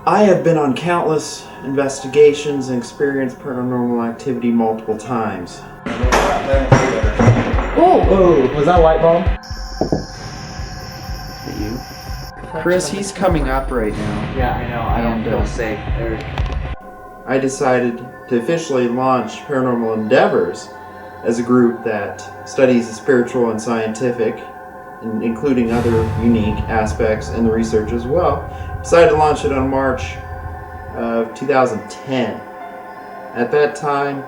I have been on countless investigations and experienced paranormal activity multiple times. Whoa, was that a light bulb? You? Chris, he's coming up right now. Yeah, I know. I don't feel safe. I decided to officially launch Paranormal Endeavors as a group that studies the spiritual and scientific, including other unique aspects in the research as well. Decided to launch it on March of 2010. At that time,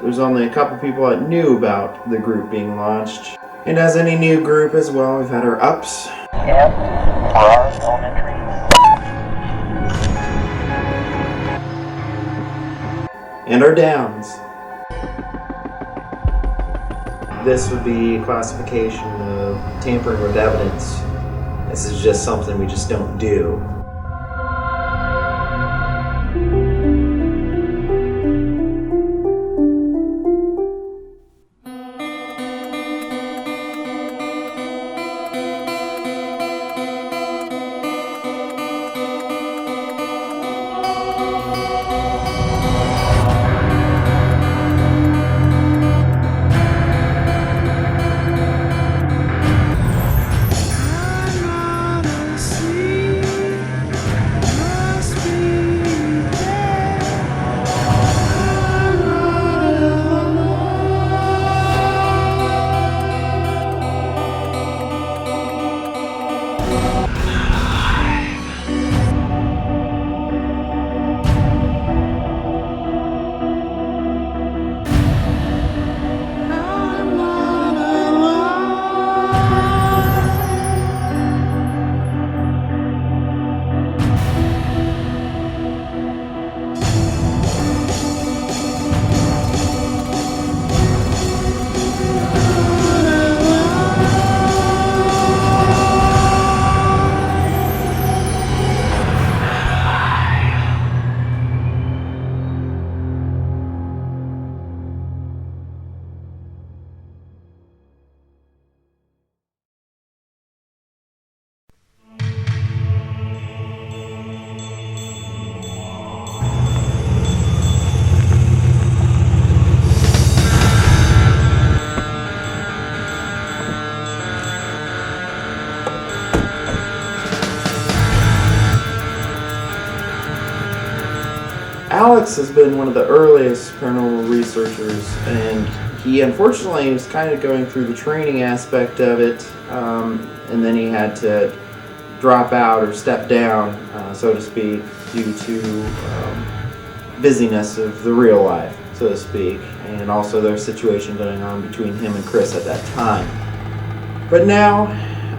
there's only a couple people that knew about the group being launched. And as any new group as well, we've had our ups. Yep, for our elementary. And our downs. This would be a classification of tampering with evidence. This is just something we just don't do. Alex has been one of the earliest paranormal researchers, and he unfortunately was kind of going through the training aspect of it, and then he had to drop out or step down, so to speak, due to busyness of the real life, so to speak, and also their situation going on between him and Chris at that time. But now,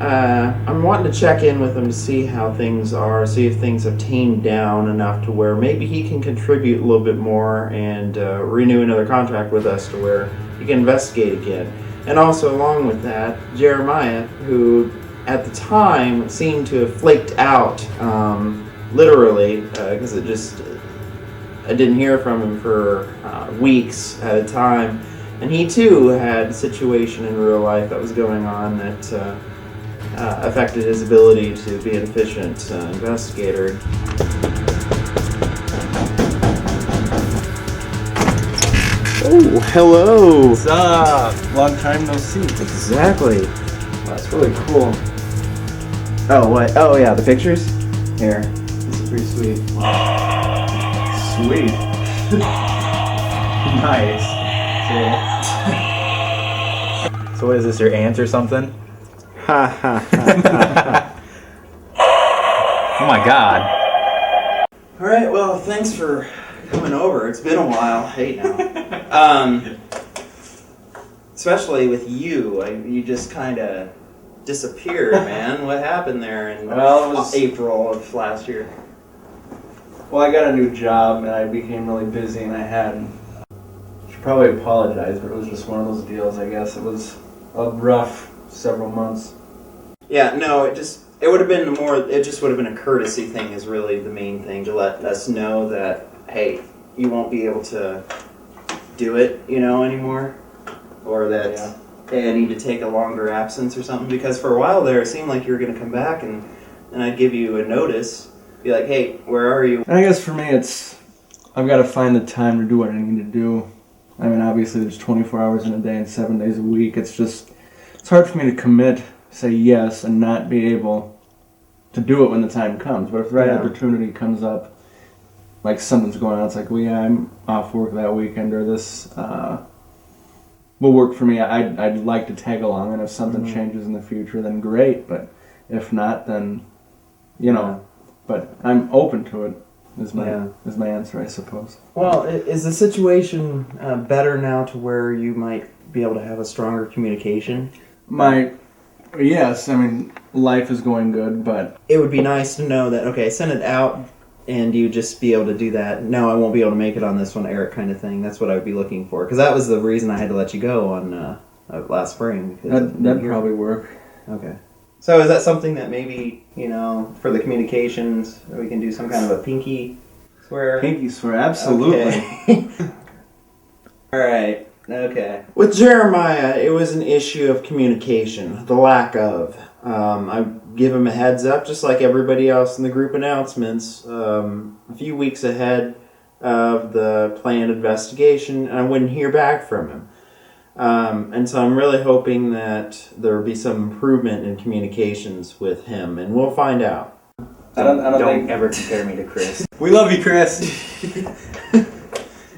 I'm wanting to check in with him to see how things are, see if things have tamed down enough to where maybe he can contribute a little bit more and renew another contract with us to where he can investigate again. And also along with that, Jeremiah, who at the time seemed to have flaked out, literally, because I didn't hear from him for weeks at a time. And he too had a situation in real life that was going on that affected his ability to be an efficient investigator. Oh, hello! What's up? Long time no see. Exactly. That's really cool. Oh, what? Oh, yeah, the pictures? Here. This is pretty sweet. Sweet. Nice. So what is this, your aunt or something? Ha ha ha. Oh my god. Alright, well, thanks for coming over. It's been a while. Hey now. Especially with you. You just kind of disappeared, man. What happened there in April of last year? Well, I got a new job and I became really busy and I should probably apologize, but it was just one of those deals, I guess. It was a rough several months. Yeah, no, it just would have been a courtesy thing is really the main thing, to let us know that, hey, you won't be able to do it, anymore. Or that, hey, I need to take a longer absence or something. Because for a while there, it seemed like you were going to come back and I'd give you a notice. be like, hey, where are you? And I guess for me, I've got to find the time to do what I need to do. I mean, obviously, there's 24 hours in a day and 7 days a week. It's hard for me to commit, say yes, and not be able to do it when the time comes. But if the right opportunity comes up, like something's going on, it's like, well, yeah, I'm off work that weekend, or this will work for me. I'd like to tag along, and if something changes in the future, then great. But if not, then, but I'm open to it. Is my answer, I suppose. Well, is the situation better now to where you might be able to have a stronger communication? Yes, I mean, life is going good, but it would be nice to know that, okay, send it out, and you just be able to do that. No, I won't be able to make it on this one, Eric, kind of thing. That's what I would be looking for. Because that was the reason I had to let you go on last spring. That'd probably work. Okay. So is that something that maybe, for the communications, we can do some kind of a pinky swear? Pinky swear, absolutely. Okay. All right. Okay. With Jeremiah, it was an issue of communication, the lack of. I give him a heads up, just like everybody else in the group announcements, a few weeks ahead of the planned investigation, and I wouldn't hear back from him. And so I'm really hoping that there will be some improvement in communications with him, and we'll find out. Don't ever compare me to Chris. We love you, Chris.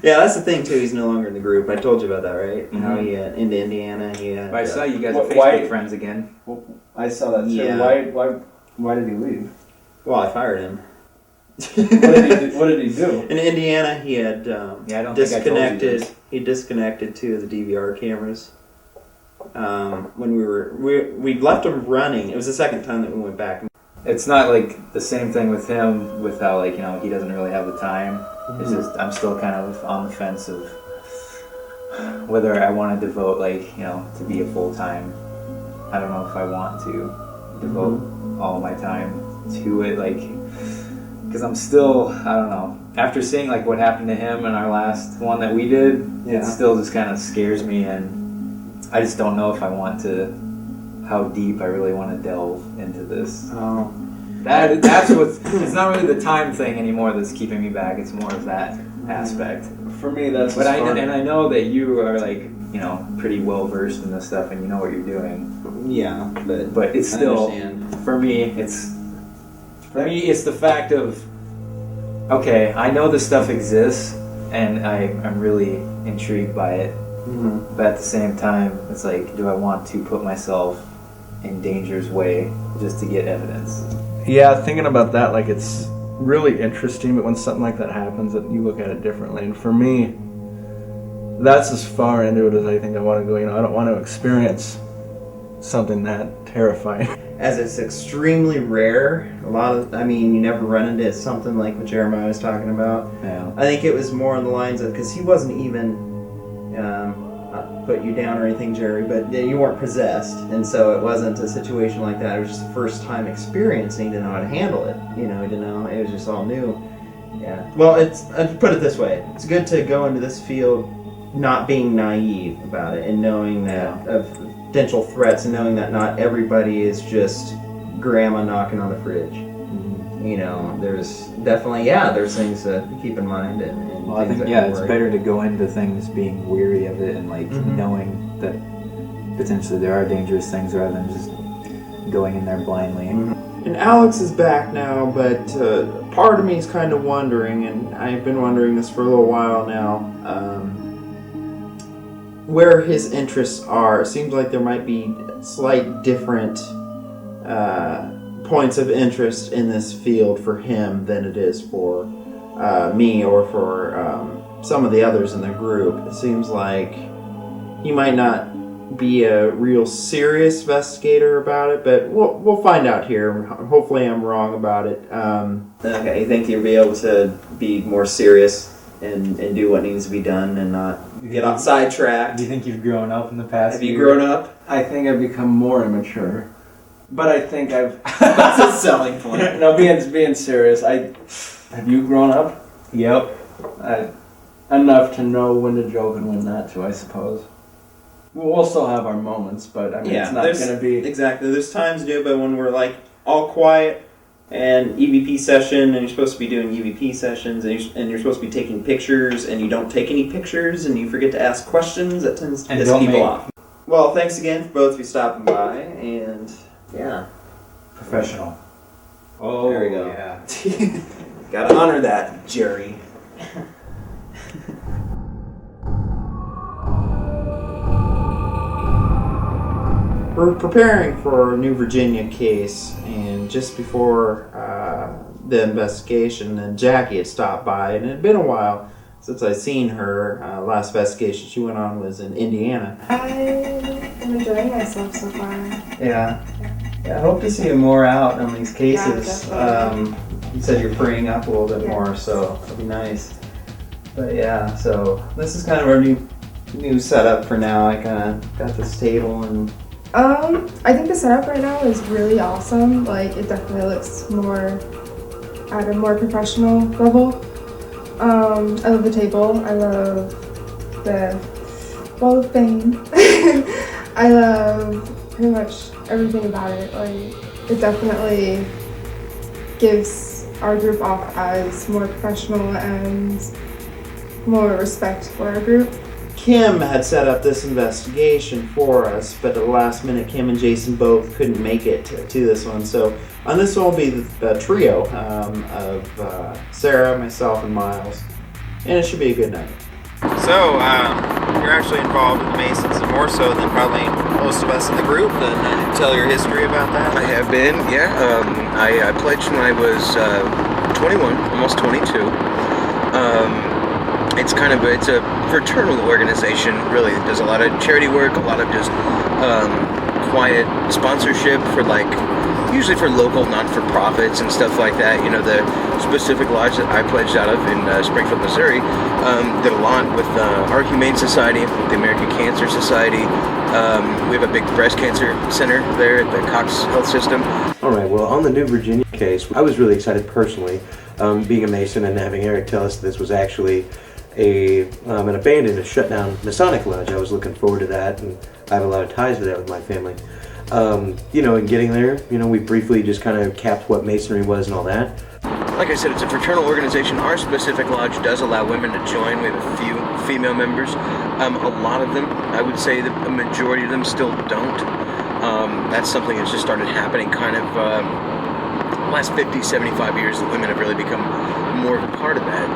Yeah, that's the thing too. He's no longer in the group. I told you about that, right? Mm-hmm. How he into Indiana. I saw you guys are Facebook friends again. I saw that too. Yeah. Why did he leave? Well, I fired him. What did he do? In Indiana, he had I don't disconnected. Think I told you this. He disconnected two of the DVR cameras. When we left them running. It was the second time that we went back. It's not like the same thing with him. With how he doesn't really have the time. Mm-hmm. It's just I'm still kind of on the fence of whether I want to devote to be a full time. I don't know if I want to devote all my time to it, because I'm still, I don't know. After seeing what happened to him in our last one that we did, it still just kind of scares me, and I just don't know if I want to, how deep I really want to delve into this. Oh. That's what's, it's not really the time thing anymore that's keeping me back, it's more of that aspect. For me, that's but I know that you are pretty well versed in this stuff and you know what you're doing. Yeah, but it's still, for me, it's the fact of, okay, I know this stuff exists, and I'm really intrigued by it, but at the same time, it's do I want to put myself in danger's way just to get evidence? Yeah, thinking about that, it's really interesting, but when something like that happens, you look at it differently, and for me, that's as far into it as I think I want to go. I don't want to experience something that terrifying. As it's extremely rare, you never run into something like what Jeremiah was talking about. Yeah. I think it was more on the lines of, because he wasn't even put you down or anything, Jerry, but you weren't possessed, and so it wasn't a situation like that. It was just the first time experiencing. He didn't know how to handle it. He didn't know. It was just all new. Yeah. Well, I'd put it this way: it's good to go into this field not being naive about it, and knowing that of potential threats, and knowing that not everybody is just grandma knocking on the fridge. Mm-hmm. There's definitely there's things to keep in mind, and I think it's better to go into things being weary of it and knowing that potentially there are dangerous things rather than just going in there blindly. Mm-hmm. And Alex is back now, but part of me is kind of wondering, and I've been wondering this for a little while now, where his interests are. It seems like there might be slight different points of interest in this field for him than it is for me or for some of the others in the group. It seems like he might not be a real serious investigator about it, but we'll find out here. Hopefully I'm wrong about it. Okay, you think you'll be able to be more serious and do what needs to be done and not get on sidetracked? Do you think you've grown up in the past Have you grown up? I think I've become more immature. But I think I've... That's a selling point. No, being serious, have you grown up? Yep. Enough to know when to joke and when not to, I suppose. We'll still have our moments, but it's not going to be... Exactly. There's times, but when we're all quiet, and EVP session, and you're supposed to be doing EVP sessions, and you're supposed to be taking pictures, and you don't take any pictures, and you forget to ask questions, that tends to piss people off. Well, thanks again for both of you stopping by, and yeah. Professional. Oh, there we go. Yeah. Gotta honor that, Jerry. We're preparing for a New Virginia case, and just before the investigation, and Jackie had stopped by, and it had been a while since I'd seen her. Last investigation she went on was in Indiana. I am enjoying myself so far. Yeah. I hope to see you more out on these cases. Yeah, you said you're freeing up a little bit Yeah. more, so that'd be nice. But yeah, so this is kind of our new setup for now. I kind of got this table and. I think the setup right now is really awesome. Like, it definitely looks more at a more professional level. I love the table. I love the wall of fame. I love pretty much everything about it. Like, it definitely gives our group off as more professional and more respect for our group. Kim had set up this investigation for us, but at the last minute, Kim and Jason both couldn't make it to this one. So on this one will be the trio of Sarah, myself, and Miles, and it should be a good night. So you're actually involved with the Masons, and more so than probably most of us in the group. And tell your history about that. I have been, yeah. I pledged when I was 21, almost 22. It's a fraternal organization, really. It does a lot of charity work, a lot of just quiet sponsorship for, like, usually for local not-for-profits and stuff like that. You know, the specific lodge that I pledged out of in Springfield, Missouri, did a lot with our Humane Society, the American Cancer Society. We have a big breast cancer center there at the Cox Health System. All right, well, on the New Virginia case, I was really excited personally, being a Mason and having Eric tell us this was actually an abandoned, a shut-down Masonic lodge. I was looking forward to that, and I have a lot of ties to that with my family. And getting there, we briefly just kind of capped what Masonry was and all that. Like I said, it's a fraternal organization. Our specific lodge does allow women to join. We have a few female members. A lot of them, I would say that a majority of them still don't. That's something that's just started happening kind of the last 50, 75 years that women have really become more of a part of that.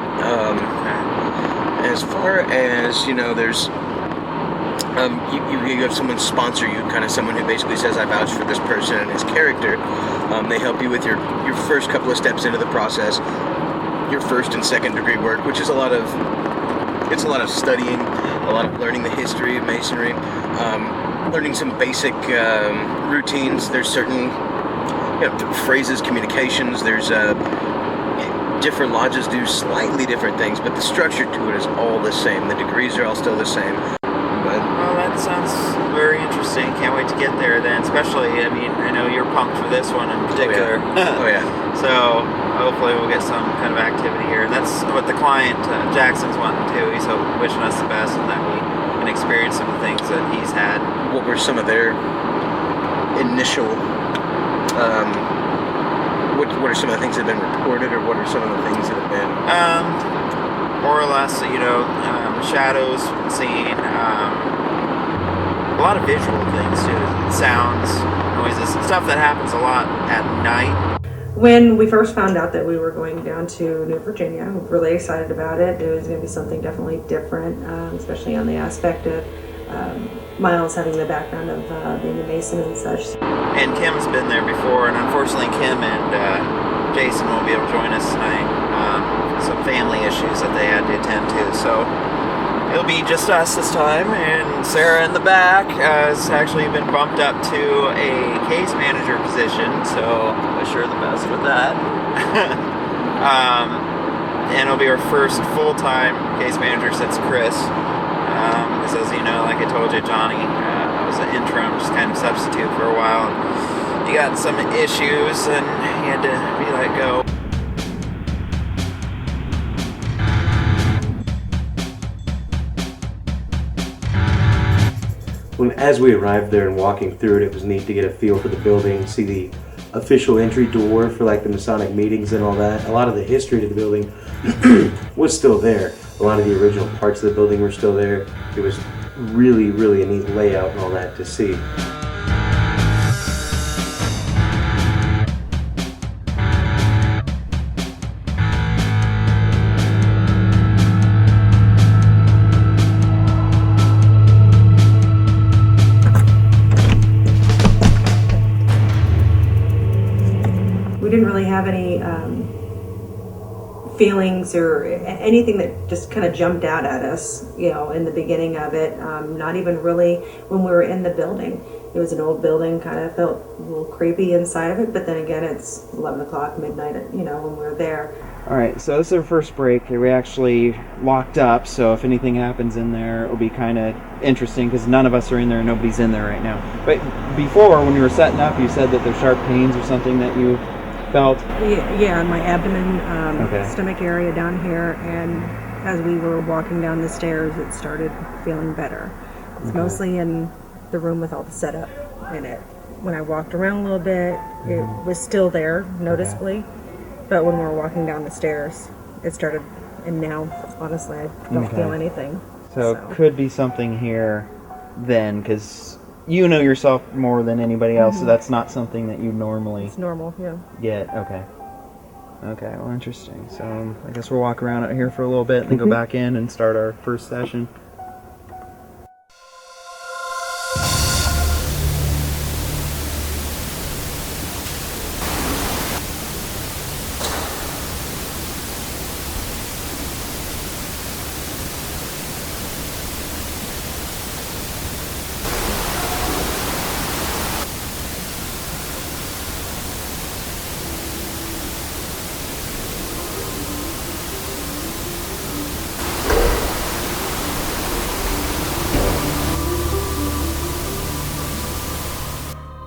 As far as, there's you have someone sponsor you, kind of someone who basically says, I vouch for this person and his character. They help you with your first couple of steps into the process, your first and second degree work, which is a lot of studying, a lot of learning the history of Masonry, learning some basic routines. There's certain phrases, communications. There's different lodges do slightly different things, but the structure to it is all the same. The degrees are all still the same. Well, that sounds very interesting. Can't wait to get there then, especially, I know you're pumped for this one in particular. Oh, yeah. So, hopefully we'll get some kind of activity here. That's what the client, Jackson's wanting too. He's wishing us the best and that we can experience some of the things that he's had. What were some of their initial, what are some of the things that have been reported, or what are some of the things that have been? More or less, shadows seen, a lot of visual things too, sounds, noises, stuff that happens a lot at night. When we first found out that we were going down to New Virginia, we were really excited about it. It was going to be something definitely different, especially on the aspect of Miles having the background of being a Mason and such. And Kim's been there before, and unfortunately Kim and Jason won't be able to join us tonight. Some family issues that they had to attend to, so it'll be just us this time, and Sara in the back has actually been bumped up to a case manager position, so wish her the best with that. And it'll be our first full-time case manager since Chris. Because as you know, like I told you, Johnny was an interim, just kind of substitute for a while. He got some issues and he had to be let go. As we arrived there and walking through it, it was neat to get a feel for the building, see the official entry door for like the Masonic meetings and all that. A lot of the history to the building was still there. A lot of the original parts of the building were still there. It was really, really a neat layout and all that to see. We didn't really have any feelings or anything that just kind of jumped out at us, you know, in the beginning of it. Not even really when we were in the building. It was an old building, kind of felt a little creepy inside of it, but then again, it's 11 o'clock, midnight, you know, when we were there. All right, so this is our first break. We actually locked up, so if anything happens in there, it'll be kind of interesting because none of us are in there and nobody's in there right now. But before, when you were setting up, you said that there's sharp pains or something that you felt. Yeah, my abdomen, Okay. stomach area down here, and as we were walking down the stairs, it started feeling better. It's mostly in the room with all the setup in it. When I walked around a little bit, it was still there, noticeably. But when we were walking down the stairs, it started, and now, honestly, I don't feel anything. So it could be something here then, because you know yourself more than anybody else, so that's not something that you normally It's normal, yeah. get. Okay. Okay, well, interesting. So I guess we'll walk around out here for a little bit and then go back in and start our first session.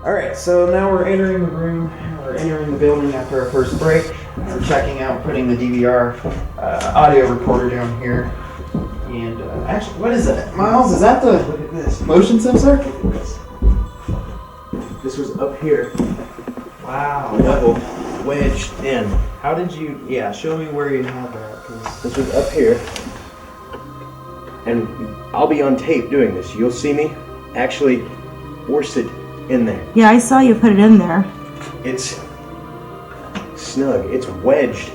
Alright, so now we're entering the room, we're entering the building after our first break. We're checking out, putting the DVR audio recorder down here. And actually, what is that? Miles, is that the Look at this. motion sensor? This was up here, Wow. double wedged in. How did you, show me where you have that. 'Cause This was up here. And I'll be on tape doing this. You'll see me actually force it in there. Yeah, I saw you put it in there. It's snug. It's wedged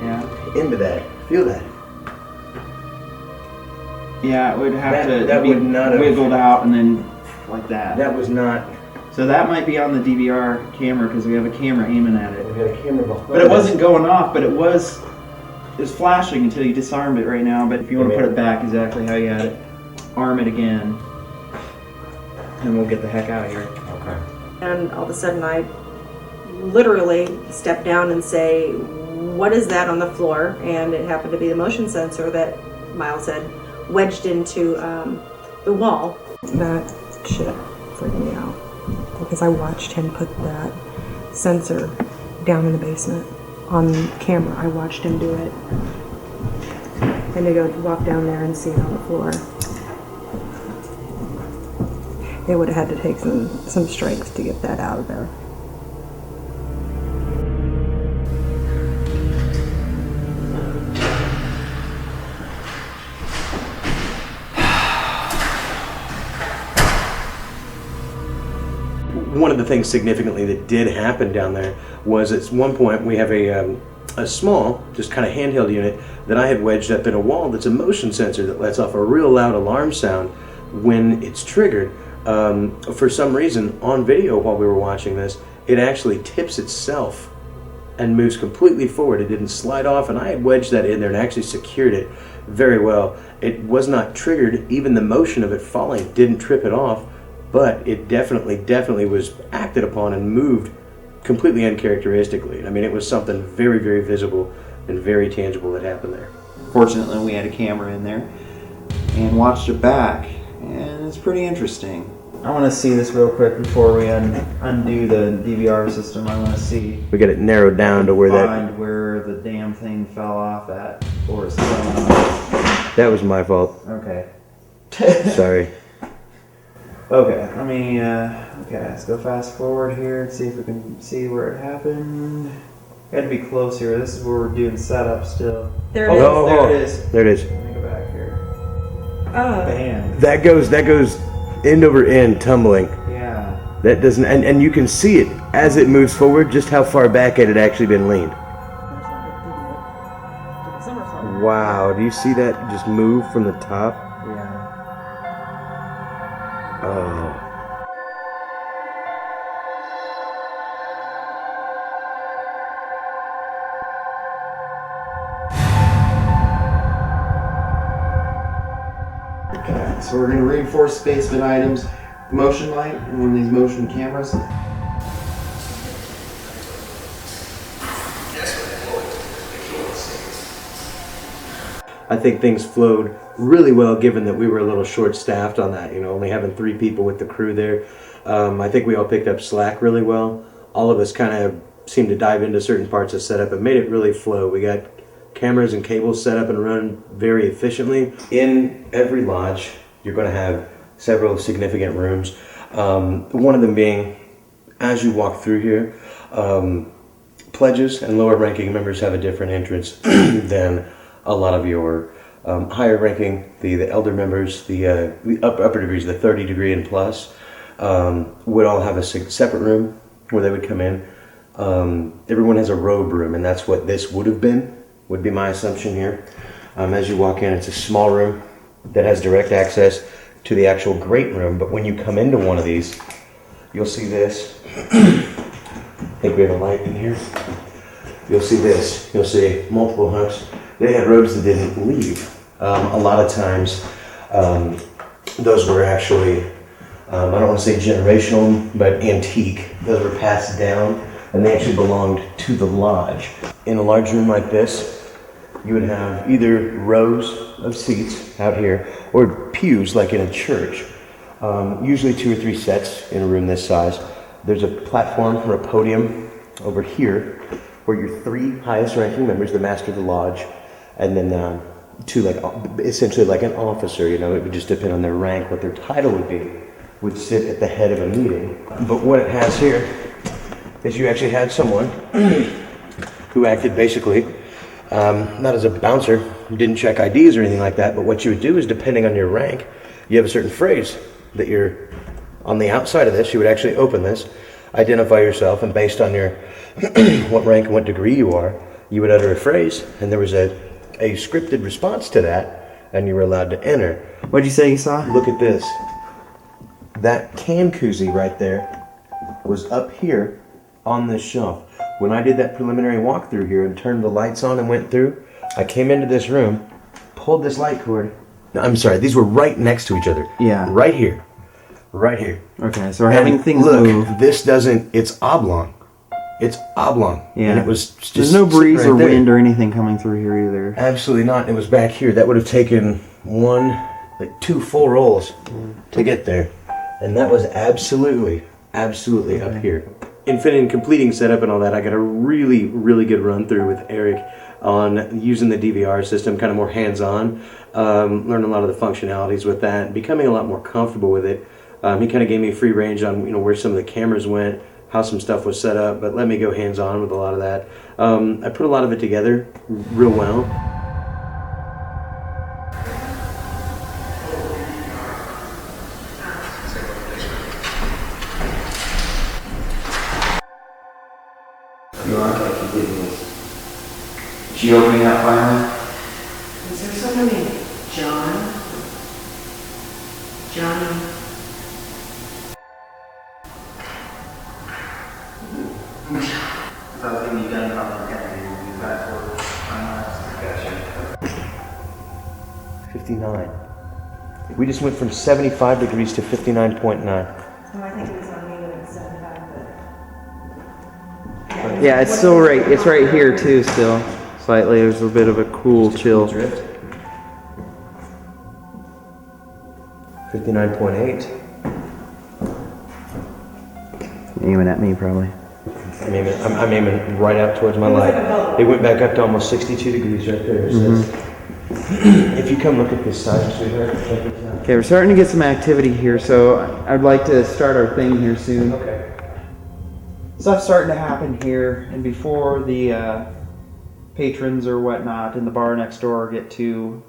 yeah. into that. Feel that? Yeah, it would have That to be would not have- wiggled out and then like that. That was not. So that might be on the DVR camera because we have a camera aiming at it. We had a camera behind. But it wasn't going off, but it was flashing until you disarmed it right now. But if you want to put it back exactly how you had it, arm it again, and we'll get the heck out of here. Okay. And all of a sudden I literally step down and say, what is that on the floor? And it happened to be the motion sensor that Miles had wedged into the wall. That shit freaked me out because I watched him put that sensor down in the basement on camera. I watched him do it. And to go walk down there and see it on the floor. It would have had to take some strength to get that out of there. One of the things significantly that did happen down there was at one point we have a small, just kind of handheld unit that I had wedged up in a wall that's a motion sensor that lets off a real loud alarm sound when it's triggered. For some reason, on video while we were watching this, it actually tips itself and moves completely forward. It didn't slide off, and I had wedged that in there and actually secured it very well. It was not triggered. Even the motion of it falling didn't trip it off, but it definitely was acted upon and moved completely uncharacteristically. I mean, it was something very, very visible and very tangible that happened there. Fortunately, we had a camera in there and watched it back, and it's pretty interesting. I want to see this real quick before we undo the DVR system. I want to see. We got it narrowed down to where find where the damn thing fell off at, or it's falling off. that was my fault. Okay. Sorry. Okay. Let me Okay, let's go fast forward here and see if we can see where it happened. Got to be close here. This is where we're doing setup still. There it is. Oh, There it is. there it is. Let me go back here. Oh. Bam. That goes end over end tumbling. Yeah. That doesn't, and you can see it as it moves forward, just how far back it had actually been leaned. Wow, do you see that just move from the top? Yeah. Oh. Okay, so we're going to reinforce spaceman items, motion light, and one of these motion cameras. I think things flowed really well given that we were a little short-staffed on that, only having 3 people with the crew there. I think we all picked up slack really well. All of us kind of seemed to dive into certain parts of setup and made it really flow. We got cameras and cables set up and run very efficiently. In every lodge, you're going to have several significant rooms. One of them being, as you walk through here, pledges and lower ranking members have a different entrance than a lot of your higher ranking, the elder members, the upper degrees, the 30 degree and plus, would all have a separate room where they would come in. Everyone has a robe room, and that's what this would be my assumption here. As you walk in, it's a small room that has direct access to the actual great room, but when you come into one of these, you'll see this. I think we have a light in here. You'll see this. You'll see multiple hooks. They had robes that didn't leave. A lot of times, those were actually, I don't want to say generational, but antique. Those were passed down, and they actually belonged to the lodge. In a large room like this, you would have either rows of seats out here, or pews like in a church. Usually 2 or 3 sets in a room this size. There's a platform or a podium over here where your 3 highest ranking members, the master of the lodge, and then 2 essentially like an officer, it would just depend on their rank, what their title would sit at the head of a meeting. But what it has here is you actually had someone who acted basically not as a bouncer, didn't check IDs or anything like that, but what you would do is, depending on your rank, you have a certain phrase that you're on the outside of this. You would actually open this, identify yourself, and based on your what rank and what degree you are, you would utter a phrase, and there was a scripted response to that, and you were allowed to enter. What'd you say you saw? Look at this. That can koozie right there was up here on this shelf. When I did that preliminary walkthrough here and turned the lights on and went through, I came into this room, pulled this light cord. No, I'm sorry, these were right next to each other. Yeah. Right here. Right here. Okay, so we're having things look, move. This doesn't, it's oblong. It's oblong. Yeah. And it was just There's no breeze right or there. wind or anything coming through here either. Absolutely not. It was back here. That would have taken 2 full rolls to get there. And that was absolutely up here. In completing setup and all that, I got a really, really good run through with Eric on using the DVR system, kind of more hands-on. Learned a lot of the functionalities with that, becoming a lot more comfortable with it. He kind of gave me free range on where some of the cameras went, how some stuff was set up, but let me go hands-on with a lot of that. I put a lot of it together real well. You are like you did this. She opening up finally? Is there someone named John? Johnny. Something you done probably can use that for finalized. Gotcha. 59. We just went from 75 degrees to 59.9. No, I think it was on me when it was 75, but... Yeah, it's still right. It's right here too. Still, slightly. There's a bit of a cool chill. Drift. 59.8. Aiming at me probably. I'm aiming right out towards my light. It went back up to almost 62 degrees right there. So If you come look at this side, sweetheart. Okay, we're starting to get some activity here, so I'd like to start our thing here soon. Okay. Stuff's starting to happen here, and before the patrons or whatnot in the bar next door get too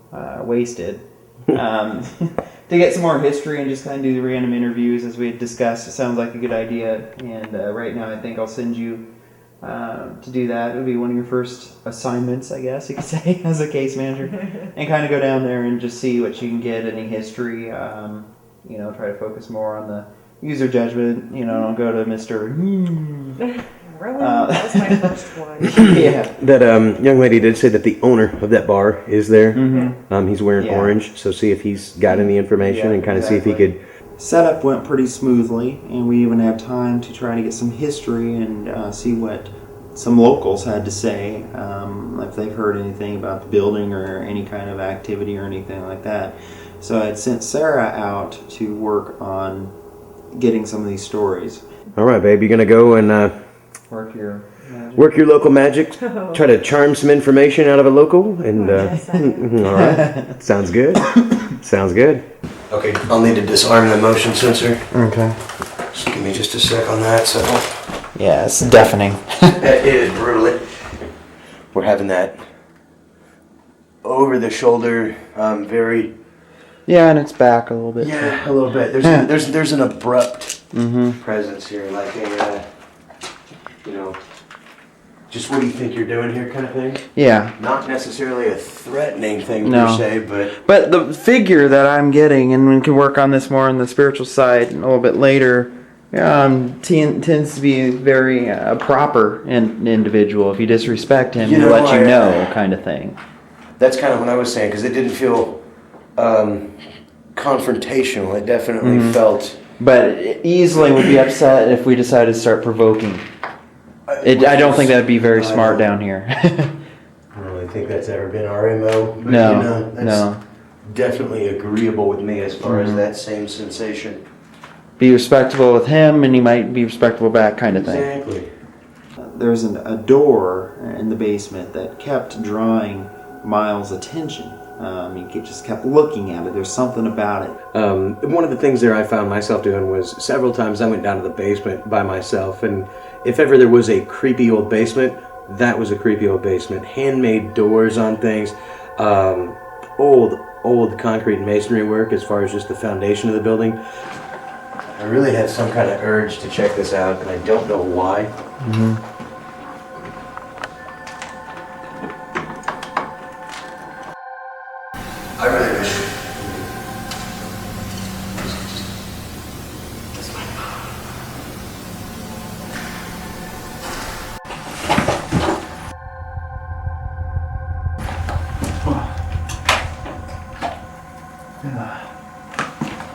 wasted, to get some more history and just kind of do the random interviews as we had discussed, it sounds like a good idea. And right now I think I'll send you to do that. It would be one of your first assignments, I guess you could say, as a case manager, and kind of go down there and just see what you can get, any history, try to focus more on the user judgment, don't go to Mr. Really? That was my first one. Yeah. That young lady did say that the owner of that bar is there. Mm-hmm. He's wearing orange, so see if he's got any information and kind of see if he could. Setup went pretty smoothly, and we even had time to try to get some history and see what some locals had to say, if they've heard anything about the building or any kind of activity or anything like that. So I had sent Sara out to work on getting some of these stories. All right, babe, you're gonna go and Work your magic. work your local magic, try to charm some information out of a local, and all right, sounds good. Sounds good. Okay, I'll need to disarm the motion sensor. Okay. Just give me just a sec on that. So Yeah, it's deafening. it is brutal. We're having that over the shoulder, very. Yeah, and it's back a little bit. Yeah, a little bit. There's an abrupt presence here, like a, just what do you think you're doing here, kind of thing. Yeah. Not necessarily a threatening thing No. per se, But the figure that I'm getting, and we can work on this more on the spiritual side a little bit later, tends to be very proper individual. If you disrespect him, he'll let you know, kind of thing. That's kind of what I was saying, because it didn't feel confrontational. It definitely felt. But easily would be upset if we decided to start provoking. I don't think that'd be very smart down here. I don't really think that's ever been our MO. But, No, that's no. definitely agreeable with me as far as that same sensation. Be respectful with him, and he might be respectful back, kind of thing. Exactly. There's a door in the basement that kept drawing Miles' attention. He just kept looking at it. There's something about it. One of the things there I found myself doing was several times I went down to the basement by myself, and if ever there was a creepy old basement, that was a creepy old basement. Handmade doors on things, old concrete and masonry work as far as just the foundation of the building. I really had some kind of urge to check this out, and I don't know why. I really wish.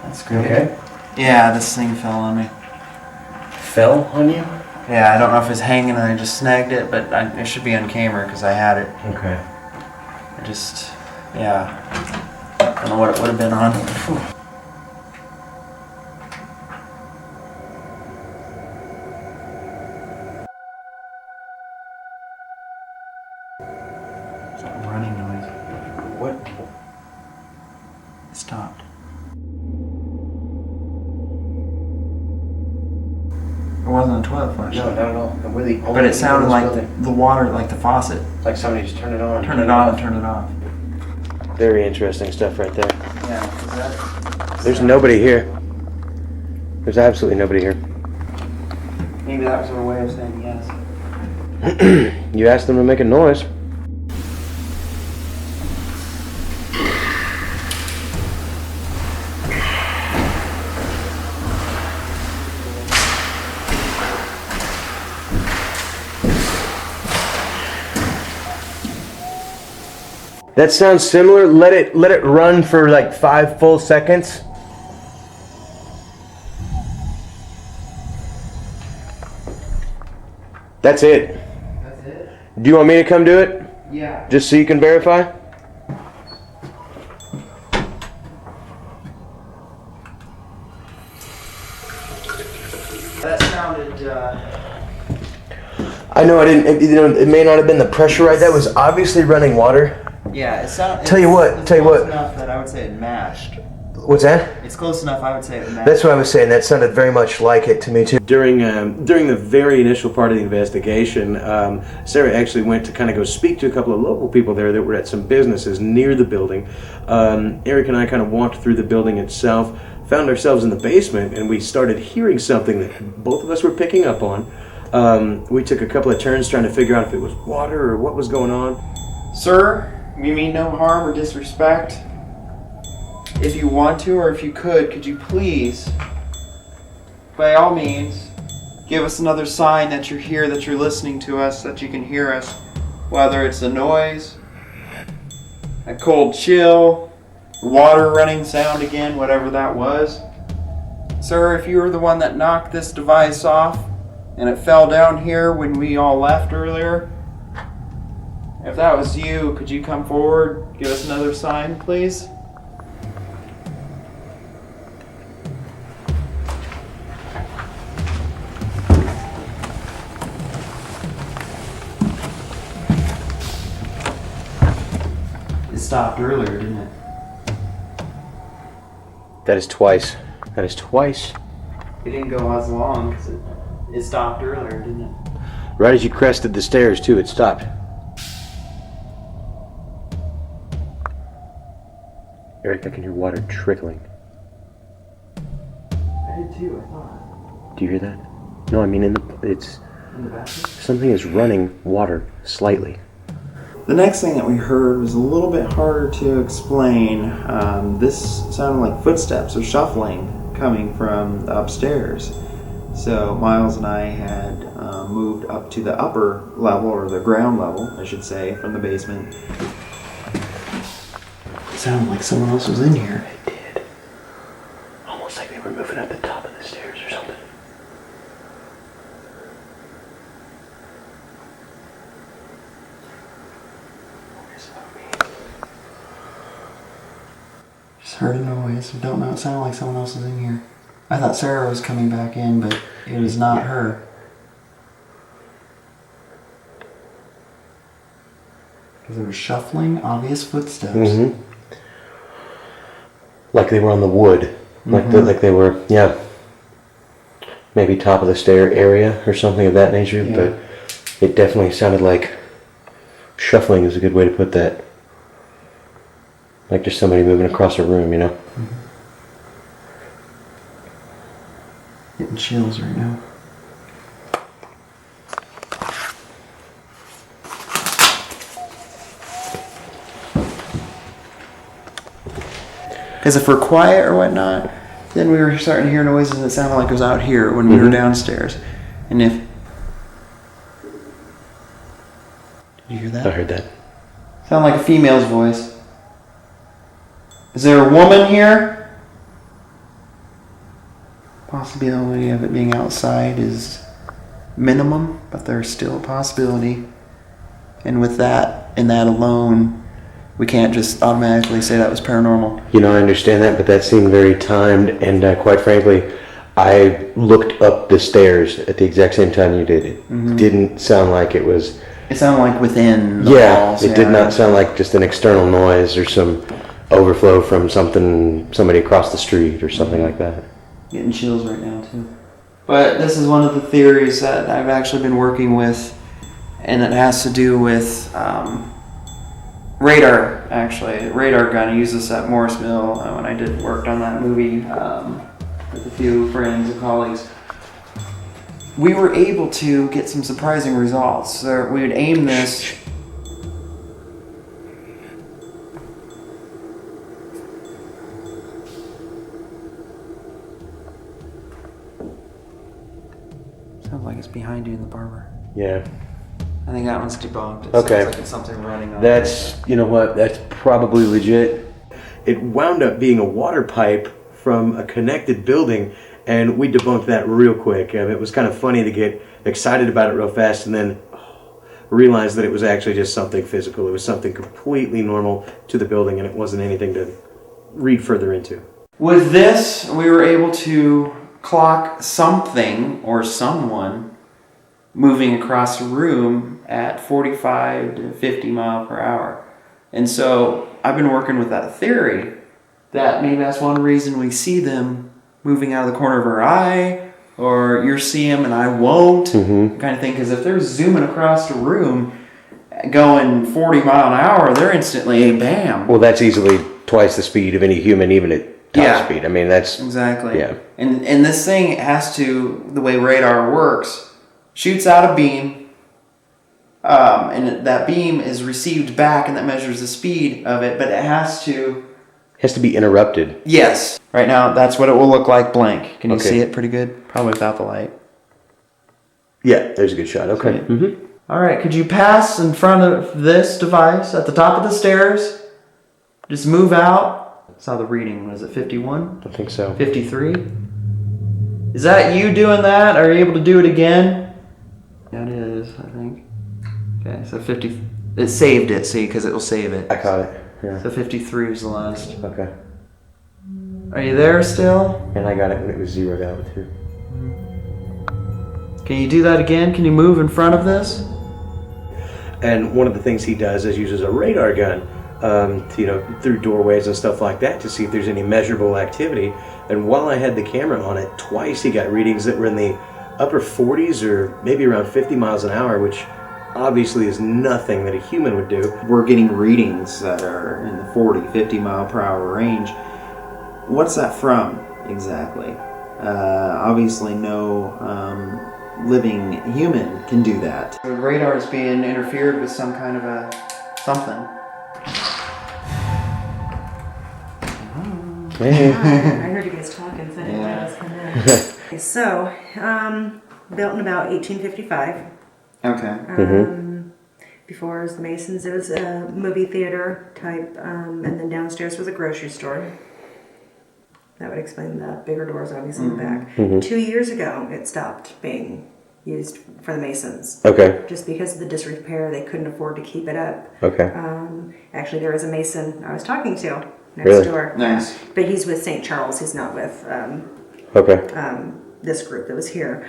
That's great. Okay. Yeah, this thing fell on me. Fell on you? Yeah, I don't know if it's hanging and I just snagged it, but it should be on camera because I had it. Okay. I just, yeah. I don't know what it would have been on. It's a running noise. What? It stopped. It wasn't a toilet flush. No, not at all. I'm really. But it sounded like the water, like the faucet. Like somebody just turned it on. Turn it on and turn it off. Very interesting stuff right there. Yeah. There's nobody here. There's absolutely nobody here. Maybe that was her way of saying yes. You asked them to make a noise. That sounds similar. Let it run for like 5 full seconds. That's it. That's it? Do you want me to come do it? Yeah. Just so you can verify? That sounded, I know I didn't. It may not have been the pressure right. That was obviously running water. Yeah, it sounds. Tell you what. Close enough that I would say it matched. What's that? It's close enough. I would say it matched. That's what I was saying. That sounded very much like it to me too. During the very initial part of the investigation, Sarah actually went to kind of go speak to a couple of local people there that were at some businesses near the building. Eric and I kind of walked through the building itself, found ourselves in the basement, and we started hearing something that both of us were picking up on. We took a couple of turns trying to figure out if it was water or what was going on. Sir, we mean no harm or disrespect. If you want to, or if you could you please, by all means, give us another sign that you're here, that you're listening to us, that you can hear us, whether it's a noise, a cold chill, water running sound again, whatever that was. Sir, if you were the one that knocked this device off and it fell down here when we all left earlier, if that was you, could you come forward, give us another sign, please? It stopped earlier, didn't it? That is twice. That is twice. It didn't go as long because it stopped earlier, didn't it? Right as you crested the stairs too, it stopped. Eric, I can hear water trickling. I did too, I thought. Do you hear that? No, I mean In the bathroom? something is running water slightly. The next thing that we heard was a little bit harder to explain. This sounded like footsteps or shuffling coming from the upstairs. So Miles and I had moved up to the upper level, or the ground level, I should say, from the basement. It sounded like someone else was in here. It did. Almost like they were moving up the top of the stairs or something. Just heard a noise. I don't know. It sounded like someone else was in here. I thought Sara was coming back in, but it was not her. Because there was shuffling, obvious footsteps. Mm-hmm. Like they were on the wood. Like they were, maybe top of the stair area or something of that nature. Yeah. But it definitely sounded like shuffling is a good way to put that. Like just somebody moving across a room, you know? Mm-hmm. Getting chills right now. Because if we're quiet or whatnot, then we were starting to hear noises and it sounded like it was out here when we were downstairs. And if... Did you hear that? I heard that. Sounded like a female's voice. Is there a woman here? Possibility of it being outside is minimum, but there's still a possibility. And with that, and that alone, we can't just automatically say that was paranormal. You know, I understand that, but that seemed very timed, and quite frankly, I looked up the stairs at the exact same time you did. It didn't sound like it was... It sounded like within the walls. It did not sound like just an external noise or some overflow from somebody across the street or something like that. Getting chills right now, too. But this is one of the theories that I've actually been working with, and it has to do with radar, actually. Radar gun. I used this at Morris Mill when I worked on that movie with a few friends and colleagues. We were able to get some surprising results. So we would aim this... Sounds like it's behind you in the barber. Yeah. I think that one's debunked. It Okay. sounds like it's something running on That's, you know what, that's probably legit. It wound up being a water pipe from a connected building, and we debunked that real quick. It was kind of funny to get excited about it real fast and then realize that it was actually just something physical. It was something completely normal to the building, and it wasn't anything to read further into. With this, we were able to clock something or someone moving across a room at 45 to 50 mile per hour. And so I've been working with that theory that maybe that's one reason we see them moving out of the corner of our eye, or you'll see them and I won't, kind of thing. Because if they're zooming across the room going 40 mile an hour, they're instantly bam. Well, that's easily twice the speed of any human, even at top speed. I mean, that's... Exactly. Yeah. And this thing has to, the way radar works, shoots out a beam, and that beam is received back, and that measures the speed of it, but it has to... Has to be interrupted. Yes. Right now, that's what it will look like blank. Can you Okay. see it pretty good? Probably without the light. Yeah, there's a good shot. Okay. Mm-hmm. All right, could you pass in front of this device at the top of the stairs? Just move out. Saw the reading. Was it 51? I think so. 53? Is that you doing that? Are you able to do it again? Yeah, it is, I think. Okay, so 50. It saved it, see, because it will save it. I caught it. Yeah. So 53 is the last. Okay. Are you there still? And I got it when it was zeroed out, too. Can you do that again? Can you move in front of this? And one of the things he does is uses a radar gun, through doorways and stuff like that to see if there's any measurable activity. And while I had the camera on it, twice he got readings that were in the upper 40s or maybe around 50 miles an hour, which obviously is nothing that a human would do. We're getting readings that are in the 40, 50 mile per hour range. What's that from exactly? Obviously no living human can do that. The radar is being interfered with some kind of a something. Hey. I heard you guys talking, so I didn't know this come in. Okay, so, built in about 1855. Okay. Before it was the Masons, it was a movie theater type, and then downstairs was a grocery store. That would explain the bigger doors, obviously, in the back. 2 years ago, it stopped being used for the Masons. Okay. Just because of the disrepair, they couldn't afford to keep it up. Okay. Actually, there was a Mason I was talking to next door. Nice. But he's with St. Charles. He's not with this group that was here.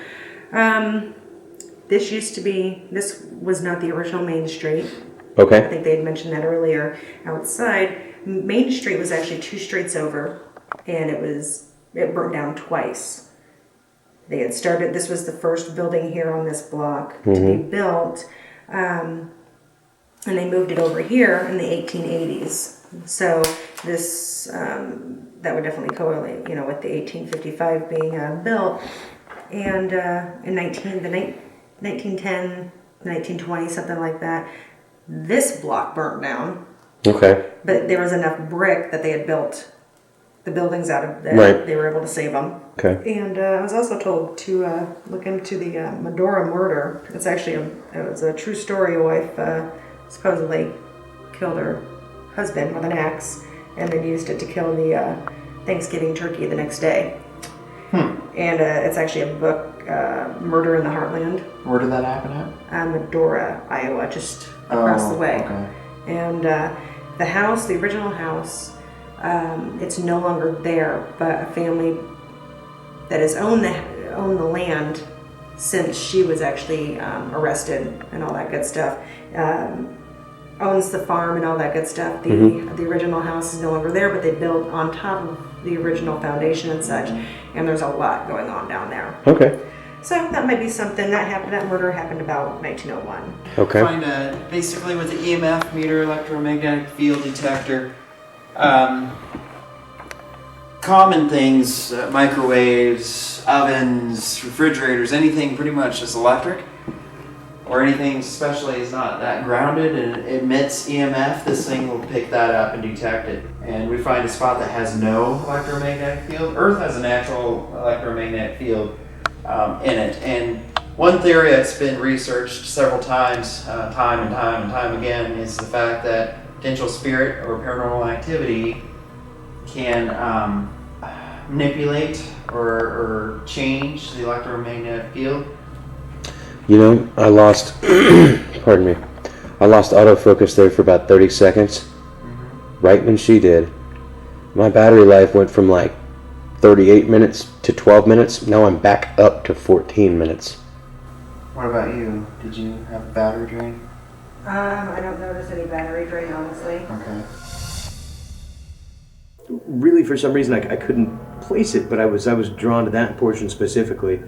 This was not the original Main Street. Okay. I think they had mentioned that earlier. Outside, Main Street was actually 2 streets over, and it burnt down twice. They had started, this was the first building here on this block to be built, and they moved it over here in the 1880s. So this, that would definitely correlate, with the 1855 being built. And in 1910, 1920, something like that, this block burnt down. Okay. But there was enough brick that they had built the buildings out of that. Right. They were able to save them. Okay. And I was also told to look into the Medora murder. It's actually it was a true story. A wife supposedly killed her husband with an axe and then used it to kill the Thanksgiving turkey the next day. And it's actually a book, Murder in the Heartland. Where did that happen at? Medora, Iowa, just across the way. Okay. And the house, the original house, it's no longer there, but a family that has owned the land since she was actually arrested and all that good stuff, owns the farm and all that good stuff. The original house is no longer there, but they built on top of the original foundation and such, and there's a lot going on down there. Okay. So that might be something that happened. That murder happened about 1901. Okay. Find basically with the EMF meter, electromagnetic field detector, common things, microwaves, ovens, refrigerators, anything pretty much is electric, or anything especially is not that grounded and it emits EMF, this thing will pick that up and detect it. And we find a spot that has no electromagnetic field. Earth has a natural electromagnetic field in it. And one theory that's been researched several times, time and time again, is the fact that potential spirit or paranormal activity can manipulate or change the electromagnetic field. I lost, pardon me, I lost autofocus there for about 30 seconds, right when she did. My battery life went from like 38 minutes to 12 minutes. Now I'm back up to 14 minutes. What about you? Did you have a battery drain? I don't notice any battery drain, honestly. Okay. Really, for some reason, I couldn't place it, but I was drawn to that portion specifically.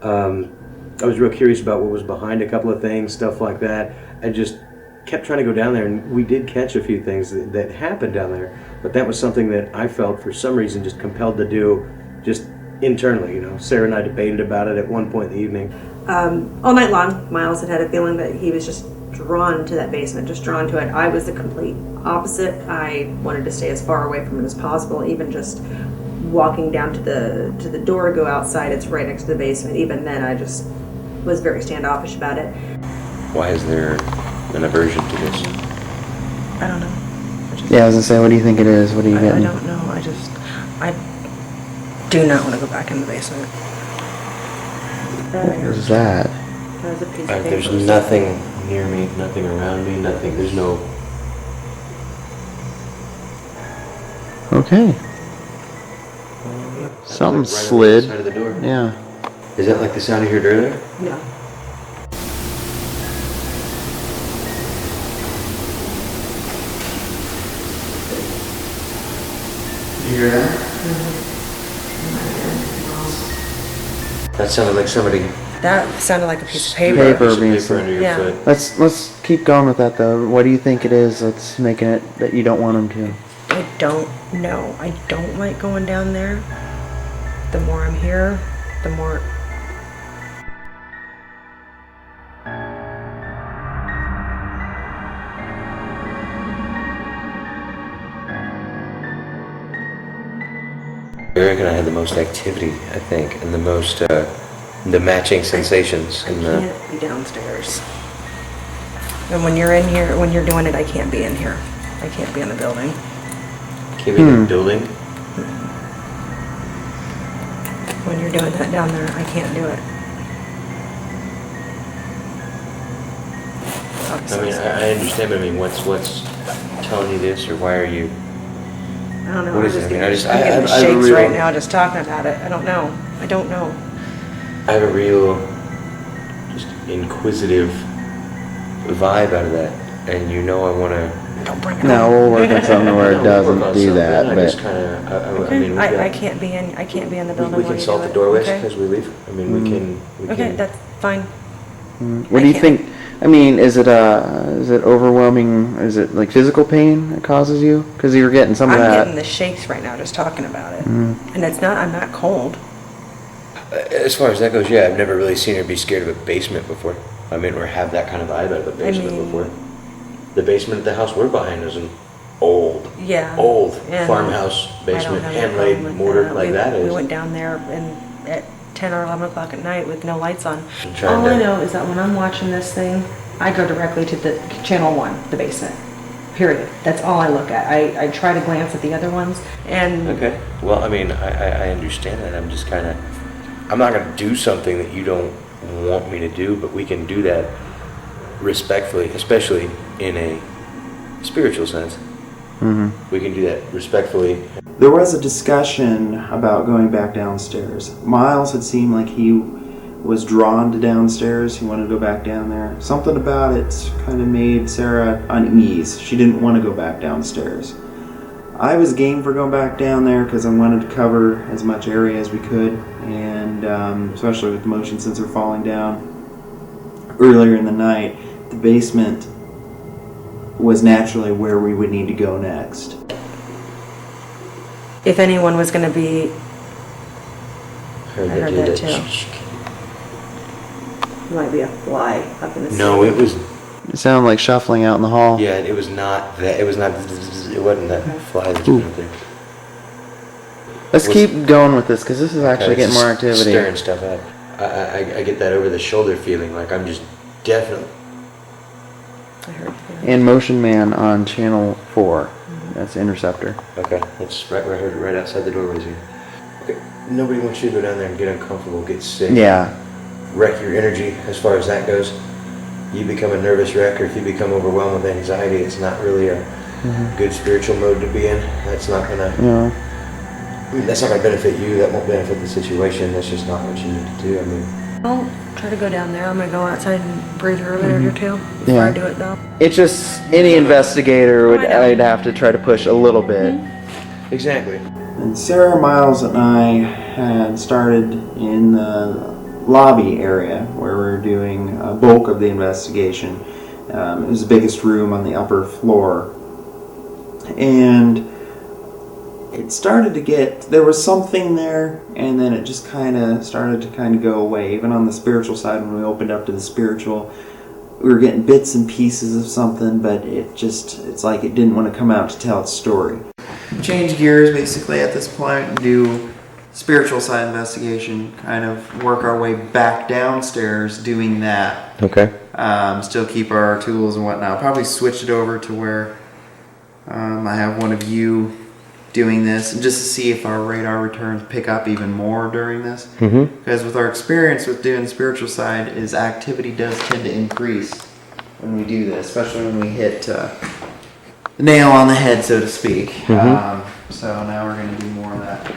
I was real curious about what was behind a couple of things, stuff like that. I just kept trying to go down there, and we did catch a few things that happened down there, but that was something that I felt for some reason just compelled to do just internally. Sarah and I debated about it at one point in the evening. All night long, Miles had a feeling that he was just drawn to that basement, just drawn to it. I was the complete opposite. I wanted to stay as far away from it as possible, even just walking down to the door, go outside, it's right next to the basement. Even then, I just was very standoffish about it. Why is there an aversion to this? I don't know. Yeah, I was gonna say, what do you think it is? What are you I getting? don't know. I do not want to go back in the basement. What was that? There's a piece of There's paper. nothing near me, nothing around me, nothing. There's no. Okay. Something Right slid. on the side of the door. Yeah. Is that like the sound you heard earlier? No. You hear that? That sounded like somebody. That sounded like a piece of paper. Paper Piece of being paper slid. under your Yeah. foot. Let's keep going with that though. What do you think it is that's making it that you don't want him to? I don't know. I don't like going down there. The more I'm here, the more. Eric and I had the most activity, I think, and the most the matching sensations. I And can't be downstairs. And when you're in here, when you're doing it, I can't be in here. I can't be in the building. can't be in the building. When you're doing that down there, I can't do it. I mean, I understand, but I mean, what's telling you this, or why are you? I don't know. What I'm is it? I mean, getting- I I'm getting have a shakes real- right now just talking about it. I don't know. I don't know. I have a real, just inquisitive vibe out of that, and I want to. Don't bring it No, up. we'll work on something where it doesn't do that. I But just kind of. I mean, I can't be in. I can't be in the building. we while can you salt do the it, doorways okay? as we leave. I mean, we can. Okay, that's fine. what do you think? I mean, is it overwhelming? Is it like physical pain that causes you? Because you were getting some of I'm that. getting the shakes right now just talking about it, and it's not. I'm not cold. As far as that goes, yeah, I've never really seen her be scared of a basement before. I mean, or have that kind of vibe out of a basement mean- before. The basement of the house we're buying is an old Yeah. farmhouse I don't basement, have a hand-laid problem with mortar that. like that We is. went down there at 10 or 11 o'clock at night with no lights on. I'm trying All I to- know is that when I'm watching this thing, I go directly to the channel 1, the basement. Period. That's all I look at. I try to glance at the other ones, and Okay. Well, I mean, I understand that. I'm just kind of. I'm not going to do something that you don't want me to do, but we can do that respectfully, especially in a spiritual sense. We can do that respectfully. There was a discussion about going back downstairs. Miles had seemed like he was drawn to downstairs. He wanted to go back down there. Something about it kind of made Sarah unease. She didn't want to go back downstairs. I was game for going back down there because I wanted to cover as much area as we could, and especially with the motion sensor falling down earlier in the night, the basement was naturally where we would need to go next. if anyone was going to be, Heard I heard did that too. Might be a fly up in the No, ceiling. it was. It sounded like shuffling out in the hall. Yeah, it was not that. It was not. It wasn't that fly that you there. Let's keep going with this because this is actually getting more activity. Stirring stuff up. I get that over the shoulder feeling, like I'm just definitely. I heard. And Motion Man on channel 4. That's Interceptor. Okay, that's right. I heard it right outside the doorways here. Okay, nobody wants you to go down there and get uncomfortable, get sick. Yeah. Wreck your energy as far as that goes. You become a nervous wreck, or if you become overwhelmed with anxiety, it's not really a good spiritual mode to be in. That's not gonna. Yeah. I mean, that's not gonna benefit you. That won't benefit the situation. That's just not what you need to do. I mean, I'll try to go down there. I'm gonna go outside and breathe her a minute or two before Yeah. I do it though. It's just any investigator would, I'd have to try to push a little bit. Exactly. And Sarah, Miles, and I had started in the lobby area where we were doing a bulk of the investigation. It was the biggest room on the upper floor. And it started to get, there was something there, and then it just kind of started to kind of go away. Even on the spiritual side, when we opened up to the spiritual, we were getting bits and pieces of something, but it's like it didn't want to come out to tell its story. Change gears basically at this point and do spiritual side investigation, kind of work our way back downstairs doing that. Okay. Still keep our tools and whatnot. Probably switch it over to where I have one of you doing this, and just to see if our radar returns pick up even more during this. Because with our experience with doing the spiritual side, is activity does tend to increase when we do this, especially when we hit the nail on the head, so to speak. So now we're going to do more of that.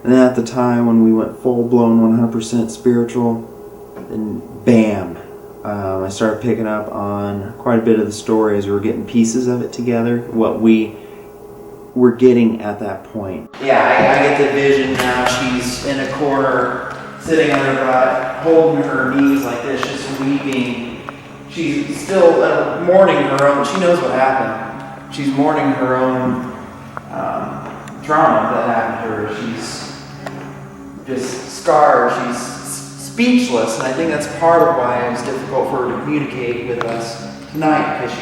And then at the time when we went full-blown 100% spiritual, then bam, I started picking up on quite a bit of the story as we were getting pieces of it together, what we were getting at that point. Yeah, I get the vision now. She's in a corner, sitting on her butt, holding her knees like this, just weeping. She's still mourning her own, she knows what happened. She's mourning her own trauma that happened to her. She's just scarred. She's speechless, and I think that's part of why it was difficult for her to communicate with us tonight, because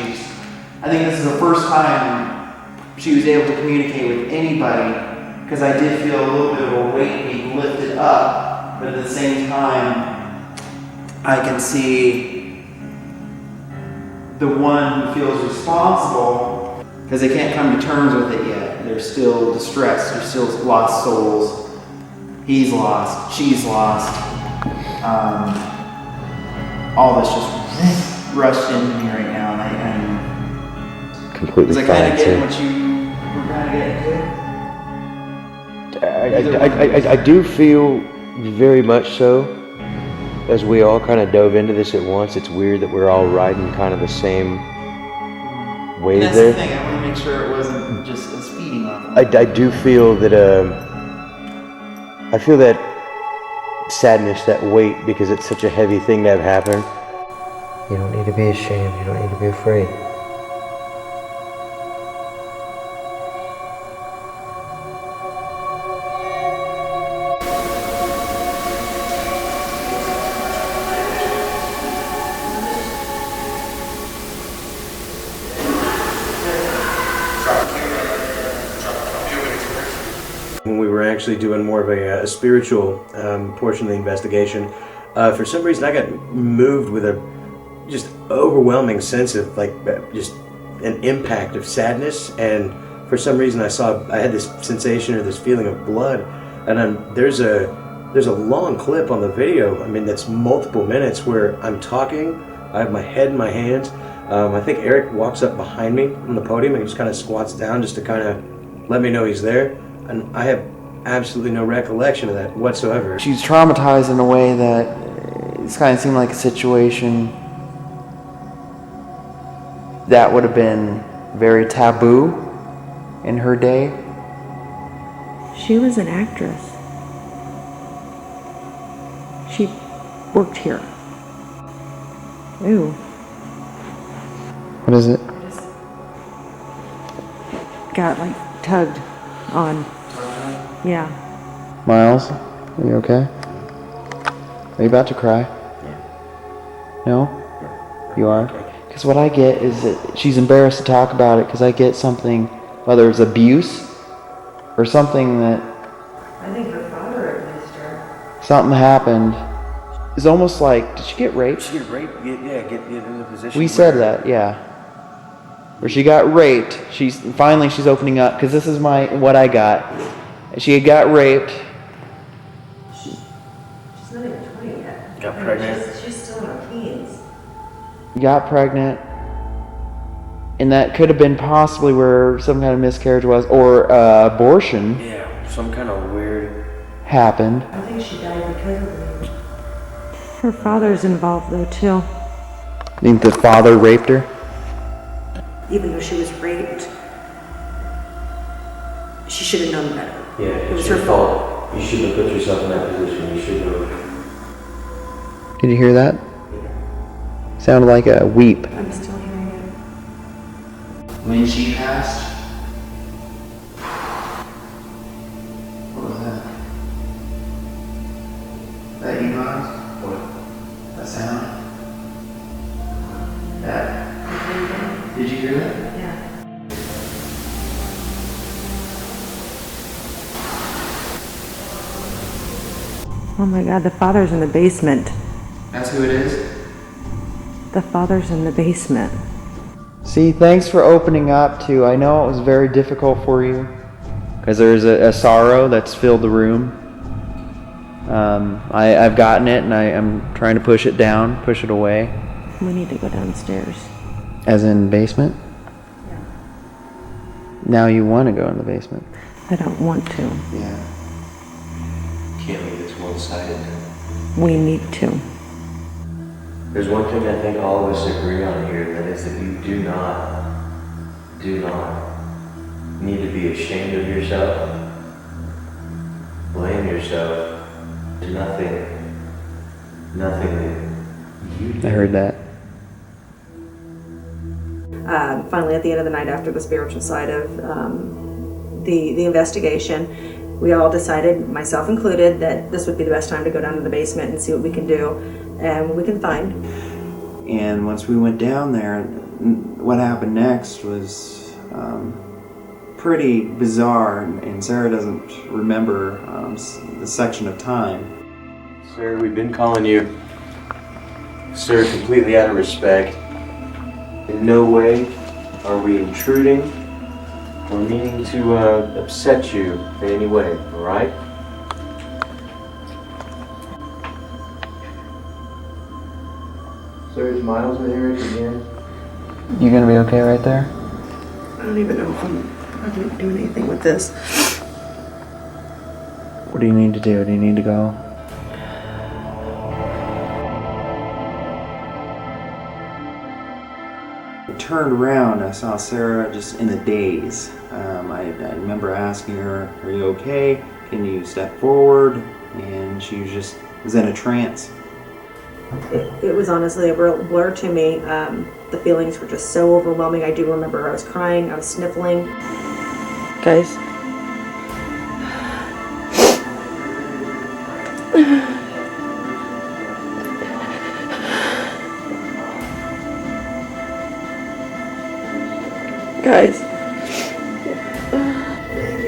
I think this is the first time she was able to communicate with anybody, because I did feel a little bit of a weight being lifted up, but at the same time, I can see the one who feels responsible, because they can't come to terms with it yet. They're still distressed. They're still lost souls. He's lost. She's lost. All this just rushed into me right now, and I'm Completely was I kind of getting what you were kind of getting to? I do feel very much so, as we all kind of dove into this at once. It's weird that we're all riding kind of the same wave That's there. the thing. I want to make sure it wasn't just a speeding off. I do feel that I feel that sadness, that weight, because it's such a heavy thing to have happen. You don't need to be ashamed. You don't need to be afraid. When we were actually doing more of a spiritual portion of the investigation, for some reason I got moved with a just overwhelming sense of just an impact of sadness, and for some reason I had this sensation or this feeling of blood, and there's a long clip on the video, I mean, that's multiple minutes where I'm talking, I have my head in my hands. I think Eric walks up behind me on the podium and he just kind of squats down just to kind of let me know he's there. And I have absolutely no recollection of that whatsoever. She's traumatized in a way that it's kind of seemed like a situation that would have been very taboo in her day. She was an actress. She worked here. Ooh. What is it? Got like tugged on. Yeah. Miles, are you okay? Are you about to cry? Yeah. No? You are? Because what I get is that she's embarrassed to talk about it because I get something, whether it's abuse or something that I think her father abused her. something happened. It's almost like, did she get raped? She get raped? Get in the position. We said that, yeah. Where she got raped. She's opening up because this is what I got. She had got raped. She's not even 20 yet. Got pregnant. She's still in her teens. Got pregnant, and that could have been possibly where some kind of miscarriage was, or abortion. Yeah, some kind of weird. Happened. I think she died because of it. Her father's involved though too. Think the father raped her? Even though she was raped, she should have known better. Yeah, It was her fault. You shouldn't have put yourself in that position. You should have. Did you hear that? Sounded like a weep. I'm still hearing it. When she passed, what was that? That you caused? What? That sound? That? Did you hear that? Yeah. Oh my God, the father's in the basement. That's who it is? The father's in the basement. See, thanks for opening up too. I know it was very difficult for you because there's a sorrow that's filled the room. I've gotten it and I'm trying to push it down, push it away. We need to go downstairs. As in basement? Yeah. Now you want to go in the basement. I don't want to. Yeah. Can't leave it one-sided. We need to. There's one thing I think all of us agree on here, that is that you do not need to be ashamed of yourself, blame yourself to nothing that you did. I heard that. Finally, at the end of the night, after the spiritual side of the investigation, we all decided, myself included, that this would be the best time to go down to the basement and see what we can do and what we can find. And once we went down there, what happened next was pretty bizarre, and Sarah doesn't remember the section of time. Sir, we've been calling you, sir, completely out of respect. In no way are we intruding or meaning to upset you in any way, alright? Sir, is Miles with Eric again? You gonna be okay right there? I don't even know if I'm doing anything with this. What do you need to do? Do you need to go? I turned around, I saw Sarah just in a daze. I remember asking her, "Are you okay? Can you step forward?" And she was in a trance. It was honestly a real blur to me. The feelings were just so overwhelming. I do remember I was crying, I was sniffling. Guys. Guys.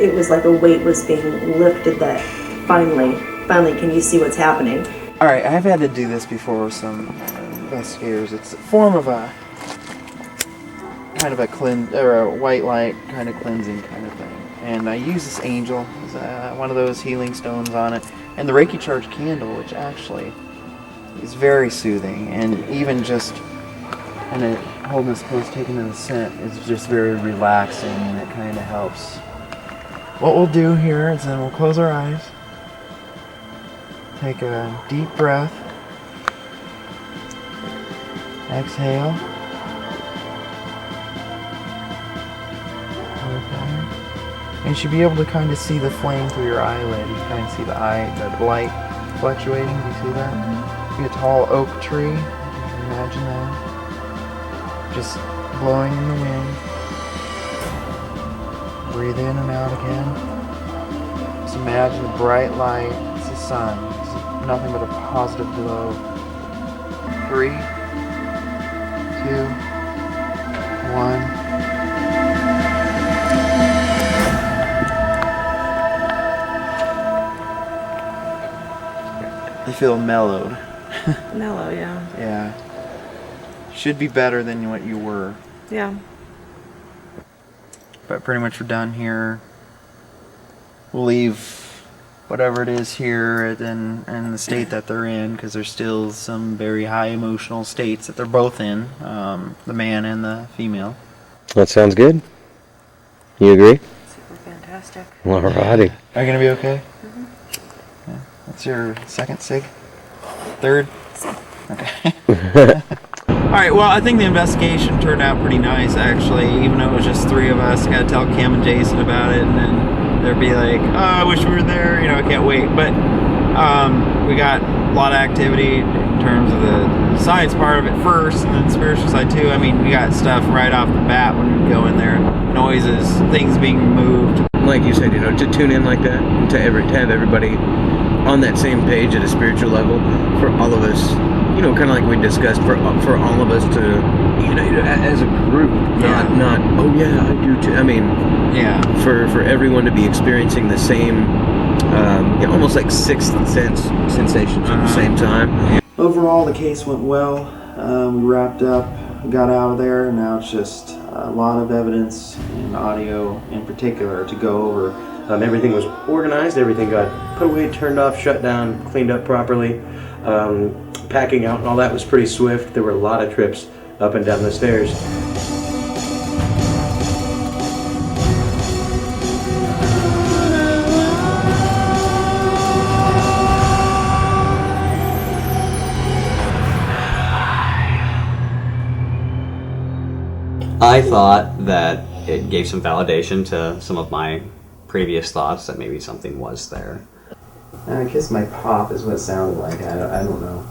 It was like a weight was being lifted that finally, can you see what's happening? All right, I've had to do this before with some investigators. It's a form of a kind of a white light kind of cleansing kind of thing. And I use this angel, one of those healing stones on it, and the Reiki charged candle, which actually is very soothing, and even just holding this close, taking in the scent is just very relaxing, and it kind of helps. What we'll do here is then we'll close our eyes. Take a deep breath. Exhale. Okay. And you should be able to kind of see the flame through your eyelid. You kind of see the light fluctuating. Do you see that? See a tall oak tree. Imagine that. Just blowing in the wind. Breathe in and out again. Just imagine the bright light. It's the sun. Nothing but a positive glow. 3, 2, 1. I feel mellowed. Mellow, yeah. Yeah. Should be better than what you were. Yeah. But pretty much we're done here. We'll leave whatever it is here in the state that they're in, because there's still some very high emotional states that they're both in, the man and the female. That sounds good. You agree? Super fantastic. Alrighty. Are you gonna be okay? Mm-hmm. Yeah. What's your second sig? Third? Okay. All right, well, I think the investigation turned out pretty nice, actually, even though it was just 3 of us. I got to tell Cam and Jason about it, and then they'd be like, oh, I wish we were there, I can't wait. But we got a lot of activity in terms of the science part of it first, and then the spiritual side too. I mean, we got stuff right off the bat when we go in there, noises, things being moved. Like you said, to tune in like that, and to have everybody on that same page at a spiritual level, for all of us, kind of like we discussed, for all of us to unite as a group, not oh yeah, I do too. I mean, for everyone to be experiencing the same, almost like sixth sense sensations at the same time. Overall, the case went well. We wrapped up, got out of there, and now it's just a lot of evidence and audio in particular to go over. Everything was organized, everything got put away, turned off, shut down, cleaned up properly. Packing out and all that was pretty swift. There were a lot of trips up and down the stairs. I thought that it gave some validation to some of my previous thoughts that maybe something was there. I guess my pop is what it sounded like. I don't know.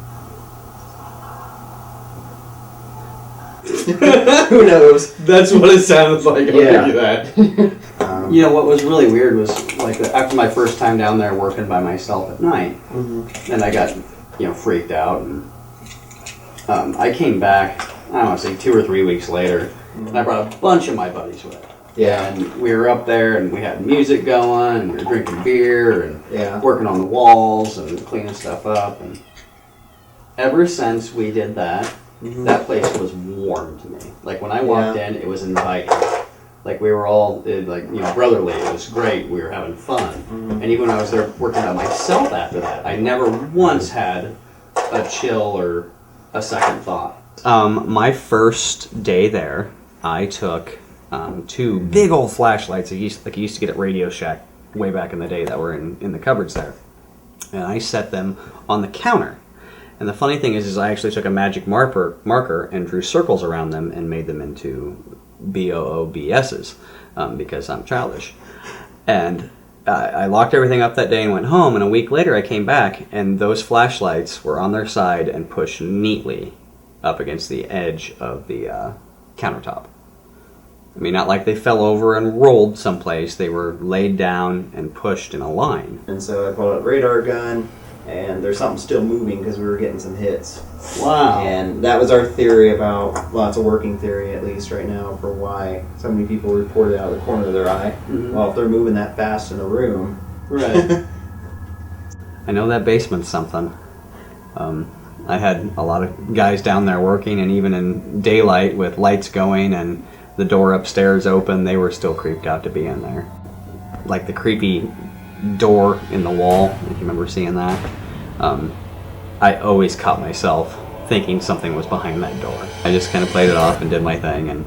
Who knows? That's what it sounded like. Yeah. I'll give you that. What was really weird was like after my first time down there working by myself at night, and I got freaked out, and I came back. I don't want to say 2 or 3 weeks later, and I brought a bunch of my buddies with. Yeah. And we were up there, and we had music going, and we were drinking beer, and working on the walls, and cleaning stuff up. And ever since we did that, that place was warm to me. Like when I walked in, it was inviting. Like we were all brotherly. It was great. We were having fun. And even when I was there working by myself after that, I never once had a chill or a second thought. My first day there, I took 2 big old flashlights you used to get at Radio Shack way back in the day that were in the cupboards there. And I set them on the counter. And the funny thing is I actually took a magic marker and drew circles around them and made them into BOOBSs because I'm childish. And I locked everything up that day and went home, and a week later I came back, and those flashlights were on their side and pushed neatly up against the edge of the countertop. I mean, not like they fell over and rolled someplace. They were laid down and pushed in a line. And so I pulled out a radar gun, and there's something still moving because we were getting some hits. Wow. And that was our theory about, well, it's a working theory at least right now, for why so many people reported out of the corner of their eye. Well, if they're moving that fast in a room. Right. I know that basement's something. I had a lot of guys down there working, and even in daylight with lights going and the door upstairs open, they were still creeped out to be in there. Like the creepy door in the wall, if you remember seeing that. I always caught myself thinking something was behind that door. I just kind of played it off and did my thing, and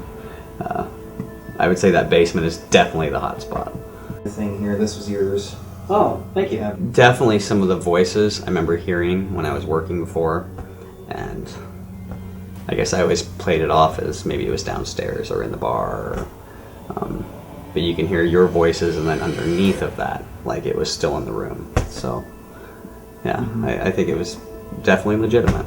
I would say that basement is definitely the hot spot. The thing here, this was yours. Oh, thank you. Definitely some of the voices I remember hearing when I was working before, and I guess I always played it off as maybe it was downstairs or in the bar, but you can hear your voices, and then underneath of that, like it was still in the room. So, yeah, I think it was definitely legitimate.